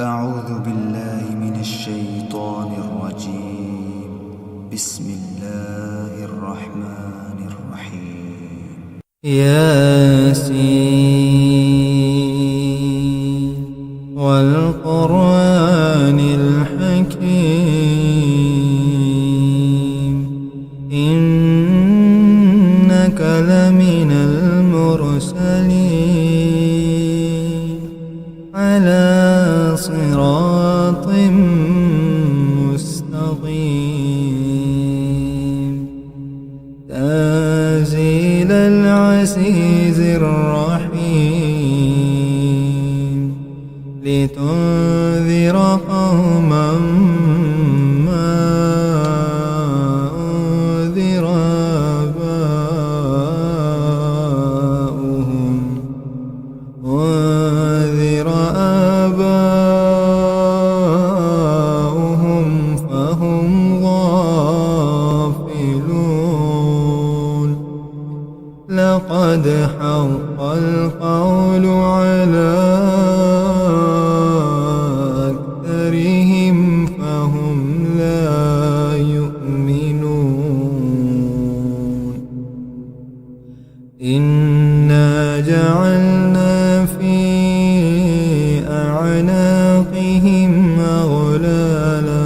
أعوذ بالله من الشيطان الرجيم. بسم الله الرحمن الرحيم. ياسين والقرآن الحكيم إنك لمن المرسلين على صراط مستقيم تنزيل العزيز الرحيم لتنذر قوما ما أنذر آباؤهم فهم غافلون لقد حق القول على أكثرهم فهم لا يؤمنون إنا جعلنا في أعناقهم أغلالا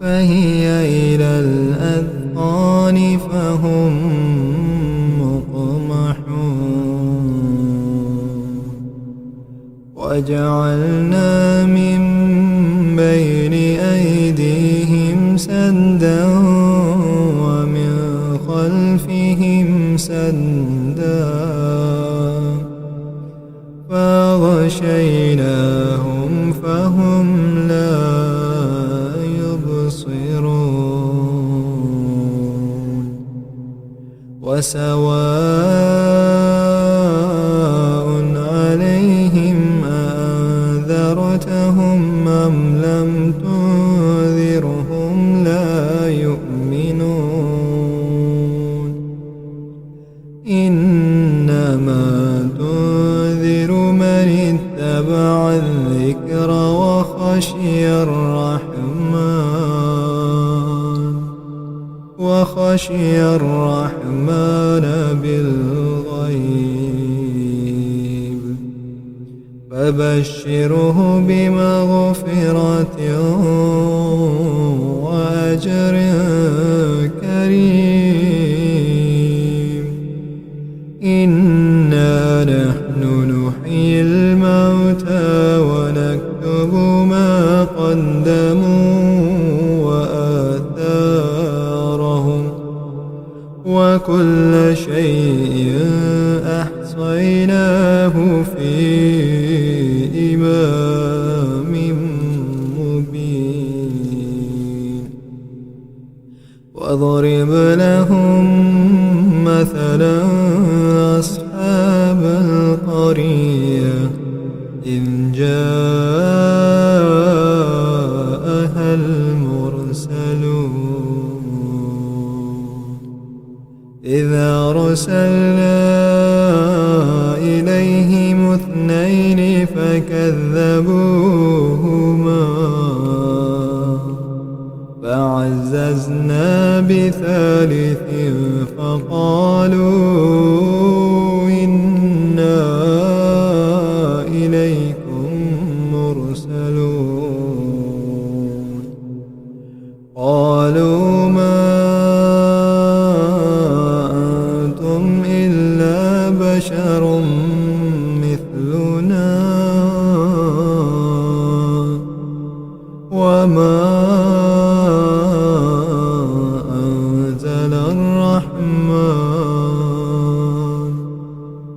فهي إلى الأذقان فهم مقمحون وجعلنا من بين أيديهم سدا ومن خلفهم سدا فغشيناهم فهم لا يبصرون وسواء عليهم أأنذرتهم أم لم تنذرهم لا يؤمنون إنما تنذر من اتبع الذكر وخشي الرحمن بالغيب فبشره بمغفرة وأجر كريم إنا نحن نحيي الموتى ونكتب ما قدموا وآثارهم وكل شيء أحصيناه في إمام مبين واضرب لهم مثلا أصحاب القرية إذ جاءها المرسلون إذ أرسلنا إليهم اثنين فكذبوهما فعززنا بثالث فقالوا إنا إليكم مرسلون قالوا ما أنتم إلا بشر مثلنا وما أنزل الرحمن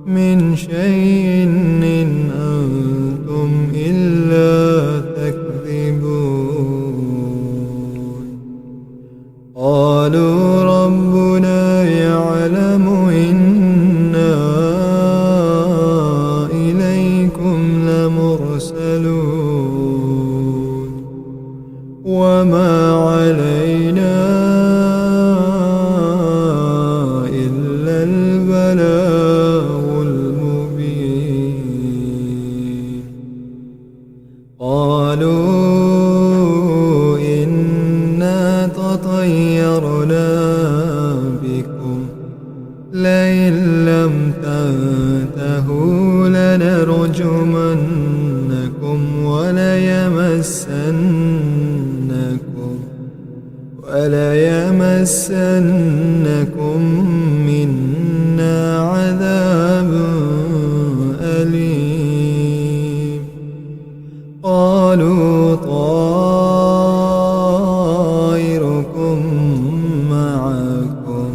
من شيء إن أنتم إلا تكذبون قالوا ربنا يعلم إنا إليكم لمرسلون وما علينا إلا البلاغ لم تنتهوا لنرجمنكم وليمسنكم منا عذاب أليم. قالوا طائركم معكم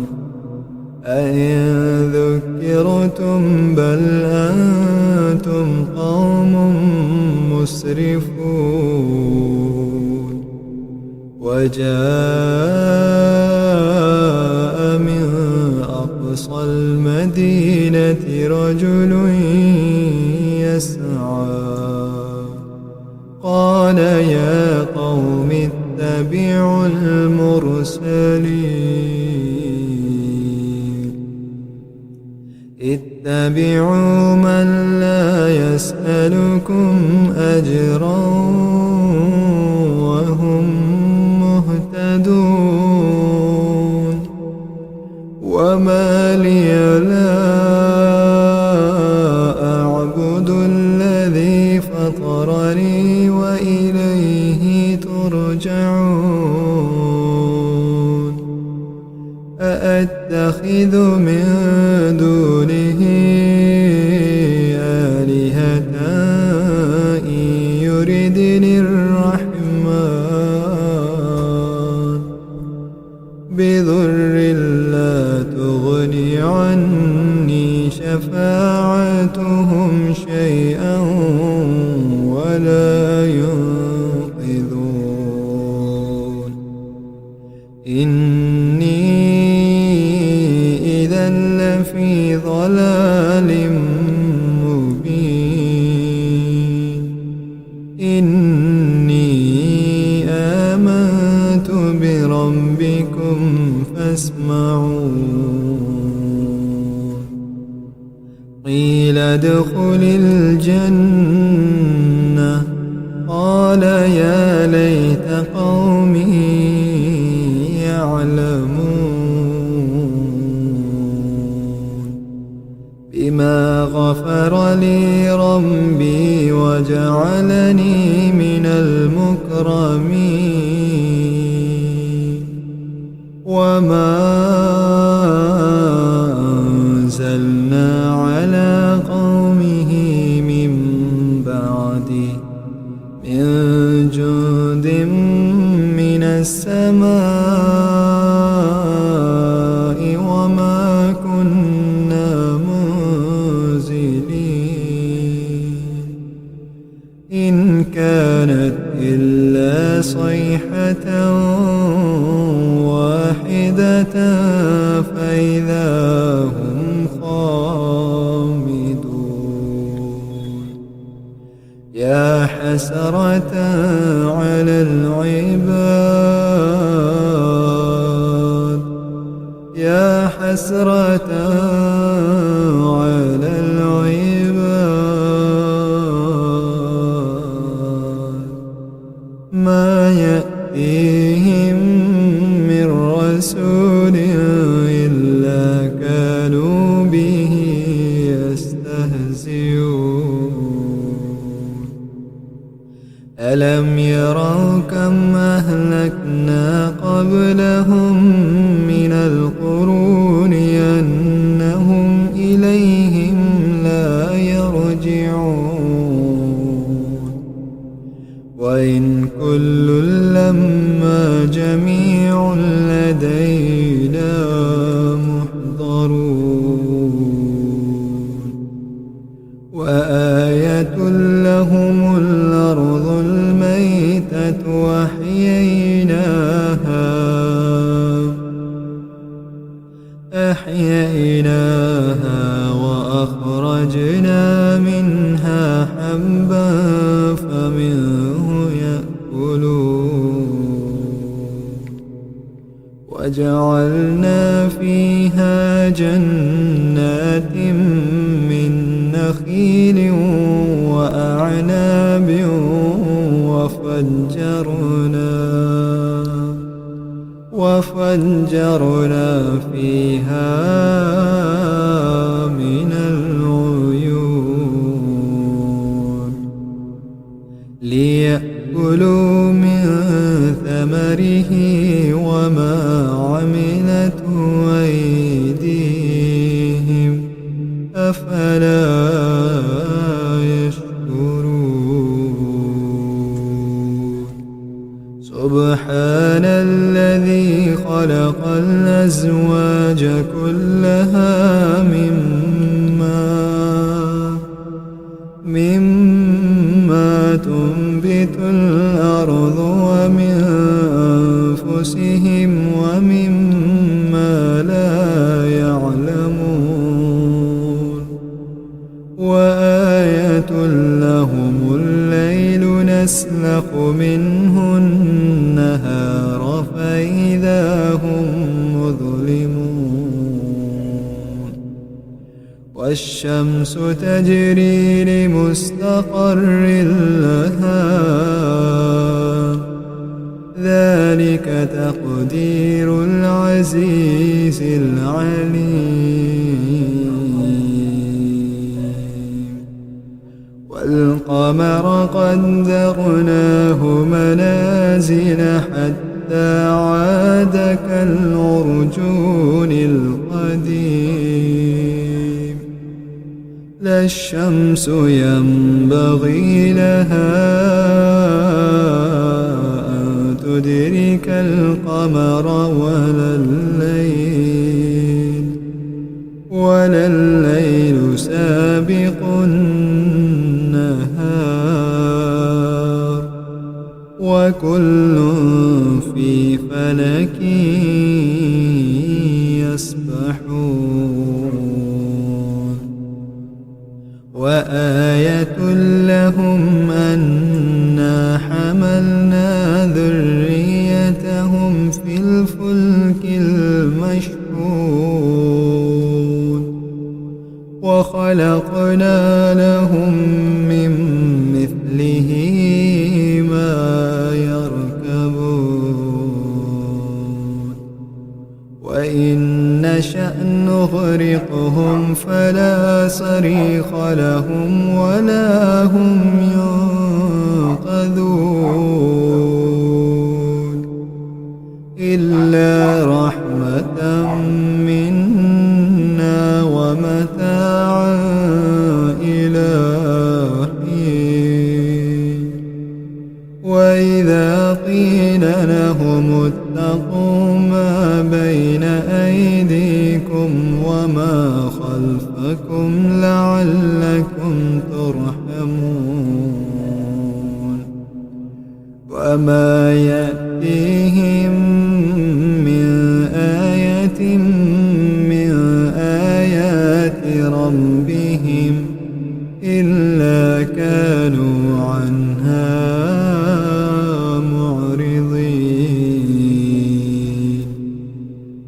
أئن ذكرتم بل أنتم قوم مسرفون. وجاء من أقصى المدينة رجل يسعى قال يا قوم اتبعوا المرسلين اتبعوا من لا يسألكم أجرا وهم مهتدون. وما لي لا أعبد الذي فطرني وإليه ترجعون. أأتخذ من دونه آلهة إن يردني الرحمن بضر لا تغني عني شفاعتهم شيئا ولا ينقذون. إني إذا لفي ضلال مبين. إني آمنت بربكم فاسمعون. قيل ادخل الجنة قال يا ليت قومي يعلمون بما غفر لي ربي وجعلني من المكرمين. وما أنزلنا على قومه من بعده من جند من السماء وما كنا منزلين. إن كانت إلا صيحة واحدة فإذا هم خامدون. يا حسرة على العباد يا حسرة على العباد ما يأتيهم من رسول إلا كانوا به يستهزئون. ألم يروا كم أهلكنا قبلهم من القرون أنهم إليهم لا يرجعون. وإن كل لما جميع لدينا محضرون. وآية لهم الأرض الميتة أحييناها وأخرجنا منها حبا فمنه يأكلون. وجعلنا فيها جنات من نخيل وأعناب وفجرنا فيها أفلا يشكرون سبحان الذي خلق الأزواج كلها مما تنبت الأرض ومن أنفسهم ومما لا يعلمون وآية لهم الليل نسلخ منه النهار فإذا هم مظلمون والشمس تجري لمستقر لها ذلك تقدير العزيز العليم والقمر قدرناه منازل حتى عاد كالعرجون القديم لا الشمس ينبغي لها أن تدرك القمر ولا الليل سابق النهار وكل في فلك يسبحون وآية لهم أنا حملنا ذريتهم في الفلك المشحون وخلقنا لهم من مثله ما يركبون وإن نشأ نغرقهم فلا صريخ لهم ولا هم ينقذون إلا رحمة منا ومتاعا إلى حين وإذا قيل لهم اتقوا ما بين أيديكم وما خلفكم لعلكم ترحمون وما يأتيهم من آية من آيات ربهم إلا كانوا عنها معرضين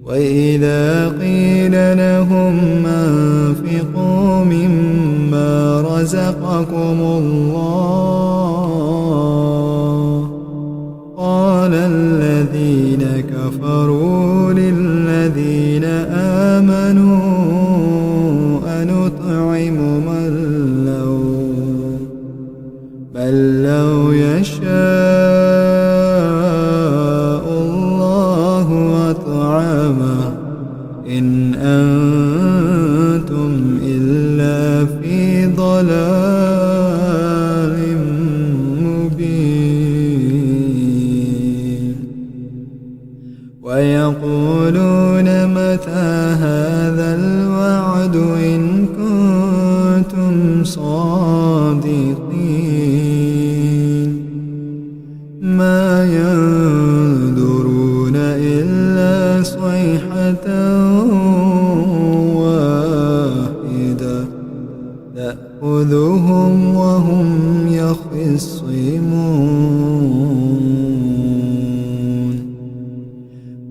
وإذا قيل لهم أنفقوا مما رزقكم الله قال الذين كفروا للذين آمنوا أنطعم من لو يشاء الله أطعمه إن أنتم إلا في ضلال مبين ويقولون متى هذا الوعد إن كنتم صادقين ما ينظرون إلا صيحة واحدة تأخذهم وهم يخصمون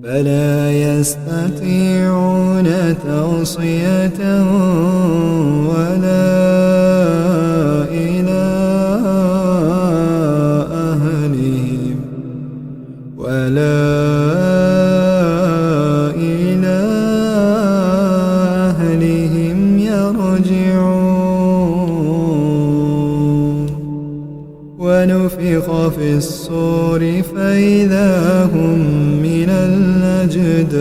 فلا يستطيعون توصية ولا إلى أهلهم يرجعون ونفخ في الصور فإذا هم من الأجداث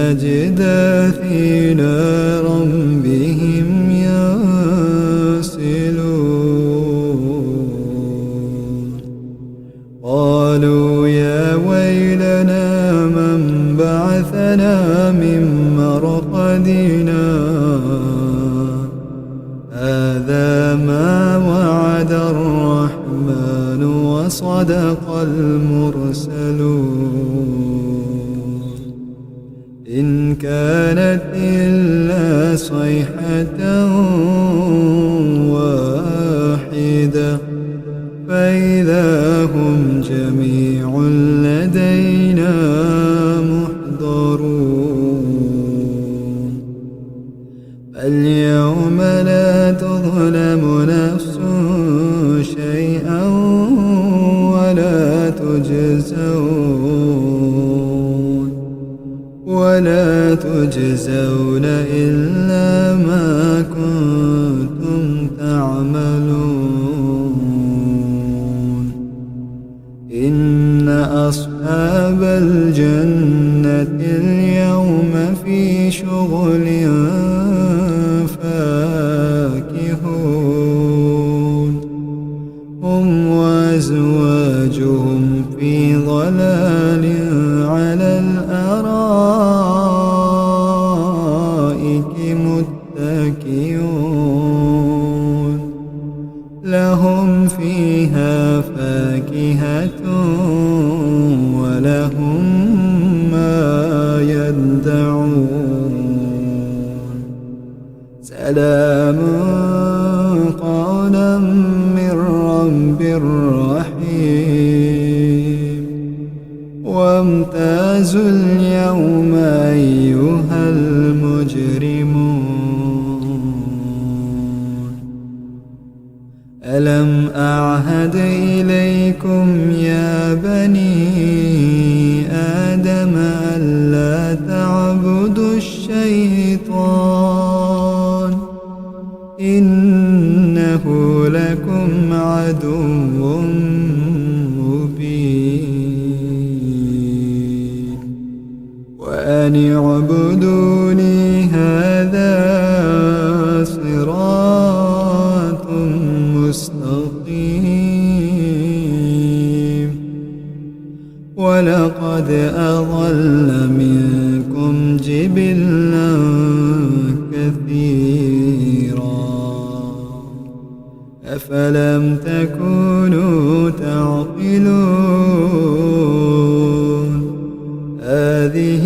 الأجداث إلى ربهم ينسلون قالوا يا ويلنا من بعثنا من مرقدنا هذا ما وعد الرحمن وصدق المرسلون إن كانت إلا صيحة واحدة فإذا هم جميع لدينا محضرون اليوم لا تظلم نفس شيئا ولا تجزون إلا ما كنتم تعملون إن أصحاب الجنة اليوم في شغل فاكهون هم وأزواجهم في ظلال على الأرائك متكئون لهم فيها فاكهة ولهم ما يدعون سلام قولا من رب رحيم وامتازوا اليوم أيها المجرمون ألم أعهد إليكم يا بني آدم ألا تعبدوا الشيطان إنه لكم عدو مبين وأن اعبدوني هذا صراط مستقيم ولقد أضل منكم جبلا كثيرا أفلم تكونوا تعقلون هذه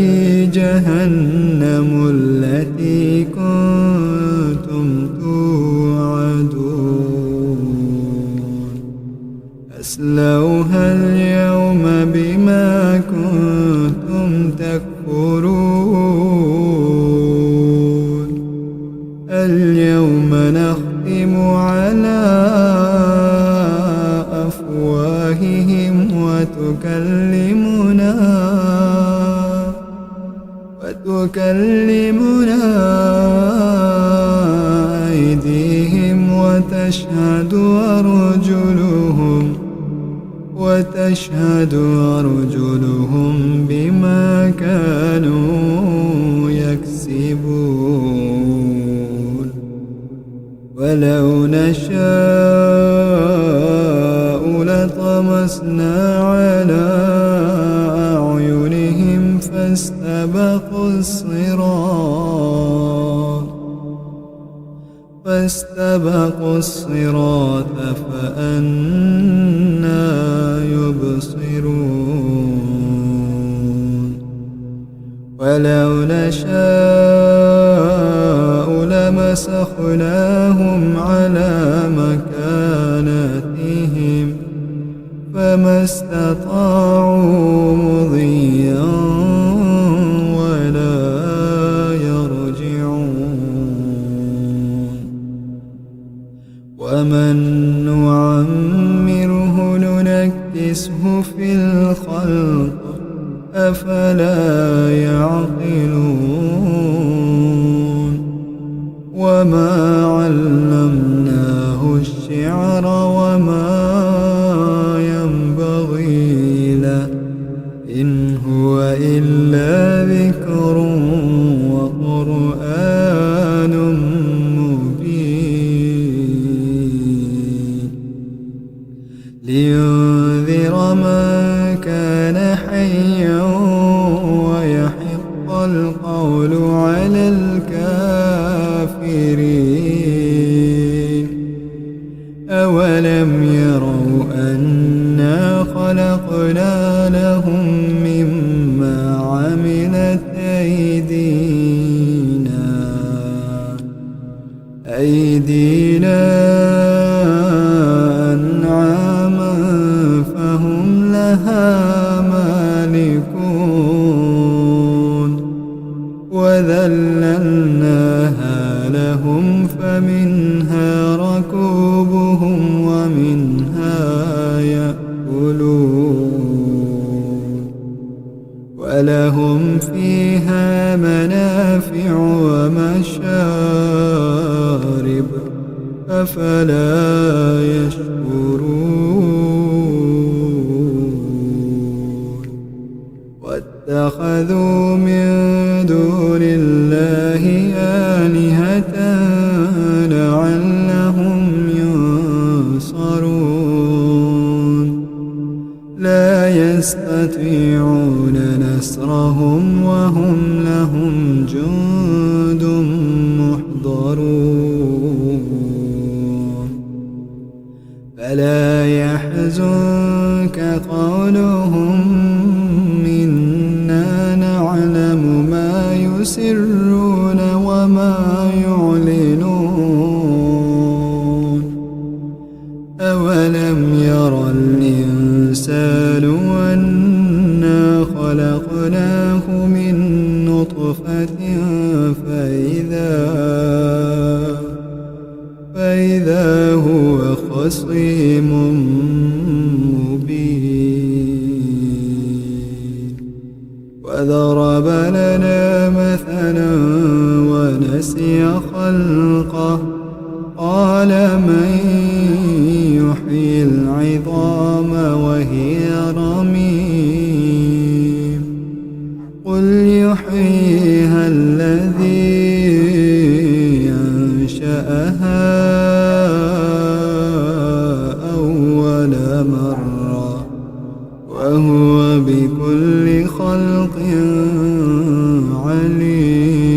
جهنم التي كنتم توعدون اصلوها اليوم بما كنتم تكفرون اليوم نختم على أفواههم وتكلمنا أيديهم وتشهد أرجلهم بما كانوا يكسبون ولو نشاء لطمسنا على أعينهم فاستبقوا الصراط فأنى يبصرون ولو نشاء لمسخناهم على مكانتهم فما استطاعوا مضيا ولا يرجعون ومن نعمره ننكسه في الخلق أفلا يعقلون وما علمناه الشعر وما ينبغي له إن هو إلا ذكر قرآن مبين لينذر من كان حيا ويحق القول على الكافرين أولم يروا أنا خلقنا لهم مما عملت أيدينا أنعاما فهم لها مالكون وذللناها لهم فمنها ركوبهم ومنها يأكلون ولهم فيها منافع ومشارب أفلا يشكرون واتخذوا من دون الله آلهة لعلهم ينصرون لا يستطيعون نصرهم وهم لهم جند محضرون فلا يحزنك قولهم إنا نعلم ما يسرون وما يعلنون أولم يرى الإنسان أنا خلقناه من نطفة فإذا هو خصيم مبين وضرب لنا مثلا ونسي خلقه قال من يحيي العظام وهي رميم قل يحييها الذي أنشأها أول مرة وهو بكل خلق عليم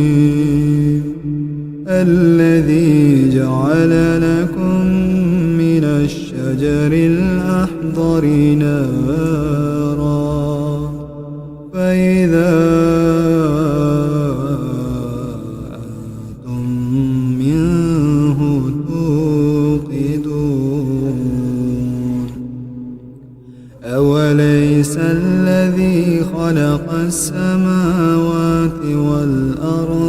الذي جعل لكم من الشجر الأخضر نارا فإذا أنتم منه توقدون أوليس الذي خلق السماوات والأرض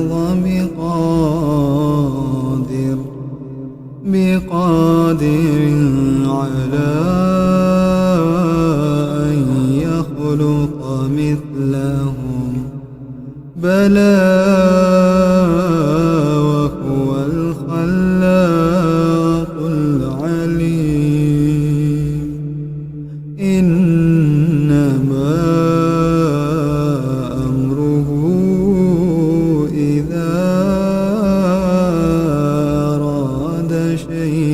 بقادر على أن يخلق مثلهم بلى وهو الخلاق العليم إنما أمره إذا أراد شيئا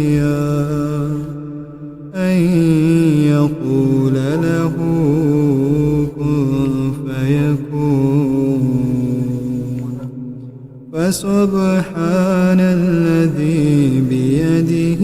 أن يقول له كن فيكون فسبحان الذي بيده